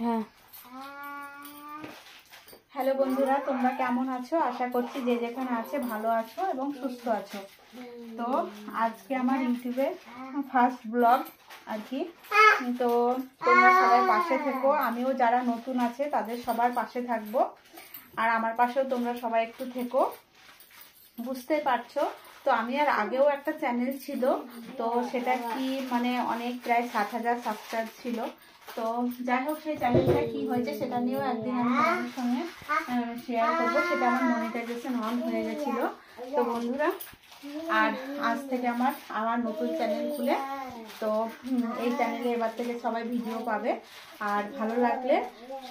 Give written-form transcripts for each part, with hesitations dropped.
হ্যাঁ। হ্যালো বন্ধুরা, তোমরা কেমন আছো? আশা করছি যে যেখানে আছে ভালো আছো এবং সুস্থ আছো। তো আজকে আমার ইউটিউবে ফার্স্ট ব্লগ আর কি। তো তোমরা সবাই পাশে থেকো, আমিও যারা নতুন আছে তাদের সবার পাশে থাকবো, আর আমার পাশেও তোমরা সবাই একটু থেকো। বুঝতে পারছো তো আমি আর আগেও একটা চ্যানেল ছিল, তো সেটা কি মানে অনেক প্রায় 7,000 সাবস্ক্রাইব ছিল। তো যাই হোক, সেই চ্যানেলটা কি হয়েছে সেটা নিয়েও একদিন আমি তোমাদের সঙ্গে শেয়ার করবো। সেটা আমার মনিটাইজেশন অন হয়ে গেছিল। তো বন্ধুরা, আর আজ থেকে আমার নতুন চ্যানেল খুলে, তো এই চ্যানেলে এবার থেকে সবাই ভিডিও পাবে। আর ভালো লাগলে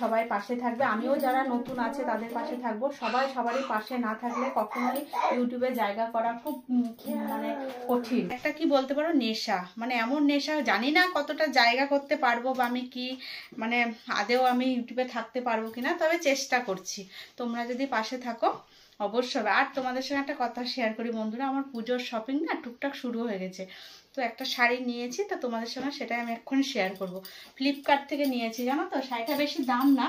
সবাই পাশে থাকবে, আমিও যারা নতুন আছে তাদের পাশে থাকবো। সবাই সবারই পাশে না থাকলে কখনোই ইউটিউবে জায়গা করা খুব মানে কঠিন। একটা কি বলতে পারো, নেশা, মানে এমন নেশা, জানি না কতটা জায়গা করতে পারবো বা আমি কি মানে আদেও আমি ইউটিউবে থাকতে পারবো কিনা, তবে চেষ্টা করছি। তোমরা যদি পাশে থাকো অবশ্যই। আর তোমাদের সঙ্গে একটা কথা শেয়ার করি বন্ধুরা, আমার পুজোর শপিং না টুকটাক শুরু হয়ে গেছে। তো একটা শাড়ি নিয়েছি, তো তোমাদের সঙ্গে সেটাই আমি এক্ষুনি শেয়ার করব। ফ্লিপকার্ট থেকে নিয়েছি, জানো তো শাড়িটা বেশি দাম না,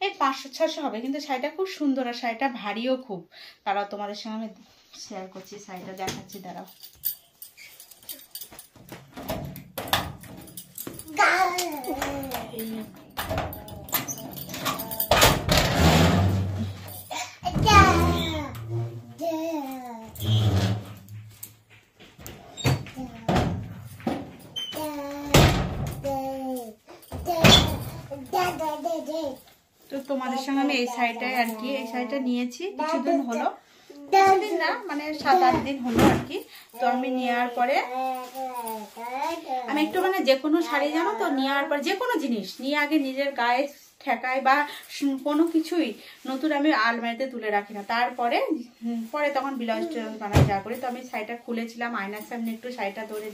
এই 500-600 হবে, কিন্তু শাড়িটা খুব সুন্দর আর শাড়িটা ভারীও খুব। তারাও তোমাদের সঙ্গে আমি শেয়ার করছি, শাড়িটা দেখাচ্ছি, দাঁড়াও। তো তোমাদের সঙ্গে আমি এই শাড়িটাই আর কি, এই শাড়িটা নিয়েছি কিছুদিন হলো, কিছুদিন না মানে 7-8 দিন হলো আর কি। তো আমি নেওয়ার পরে আমি একটু মানে যে কোনো শাড়ি, জানো তো, নেওয়ার পর যে কোনো জিনিস নিয়ে আগে নিজের গায়ে ঠেকায় বা কোনো কিছুই নতুন আমি আলমারিতে তুলে রাখি না। তারপরে পরে তখন ব্লাউজ বানাই যা করি। তো আমি শাড়িটা খুলেছিলাম, আয়নার সামনে একটু শাড়িটা ধরে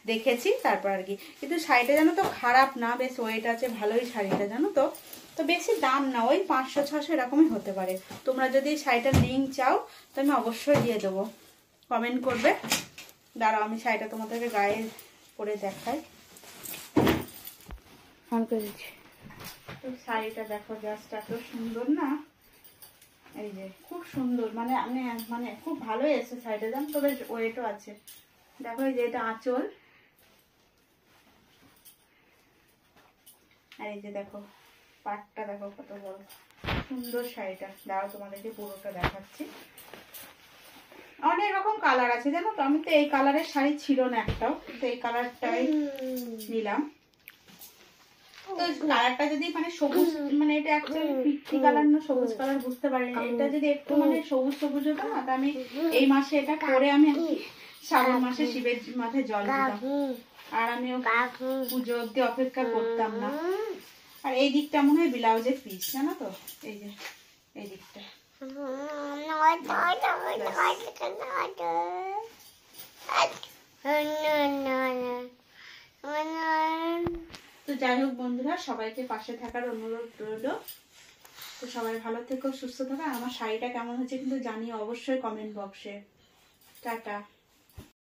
দেখেছি, তারপর আর কি। কিন্তু শাড়িটা জানো তো খারাপ না, বেশ ওয়েট আছে, ভালোই শাড়িটা, জানো তো। তো বেশি দাম না, ওই 500-600 এরকমই হতে পারে। তোমরা যদি শাড়িটার লিঙ্ক চাও তো আমি অবশ্যই দিয়ে দেবো, কমেন্ট করবে। দাঁড়াও আমি শাড়িটা তোমাদেরকে গায়ে পরে দেখাই। ফোন করে দিচ্ছি। তো শাড়িটা দেখো, জাস্ট এত সুন্দর না, এই যে খুব সুন্দর, মানে আমি মানে খুব ভালোই এসেছে শাড়িটা, জানো, তবে ওয়েটও আছে। দেখো এই যে এটা আঁচল, আর এই যে দেখো পাটটা দেখো কত বড় সুন্দর শাড়িটা। দাঁড়াও তোমাদেরকে পুরোটা দেখাচ্ছি। অনেক রকম কালার আছে, জানো তো। আমি তো এই কালারের শাড়ি ছিল না একটাও, তো এই কালারটাই নিলাম। তো কালারটা যদি মানে সবুজ, মানে এটা অ্যাকচুয়ালি পিঙ্ক কালার না সবুজ কালার বুঝতে পারিনি। এটা যদি একটু মানে সবুজ সবুজ হতো না, তো আমি এই মাসে এটা পরে আমি শ্রাবণ মাসে শিবের মাথায় জল দিতাম, আর আমিও পুজো অব্দি অপেক্ষা করতাম না। আর এই দিকটা মনে হয় ব্লাউজের পিস, জানো তো, এই যে এই দিকটা। তো যাই হোক বন্ধুরা, সবাইকে পাশে থাকার অনুরোধ রইল। তো সবাই ভালো থেকো, সুস্থ থাকো। আমার শাড়িটা কেমন হচ্ছে কিন্তু জানিও অবশ্যই কমেন্ট বক্সে। টাটা।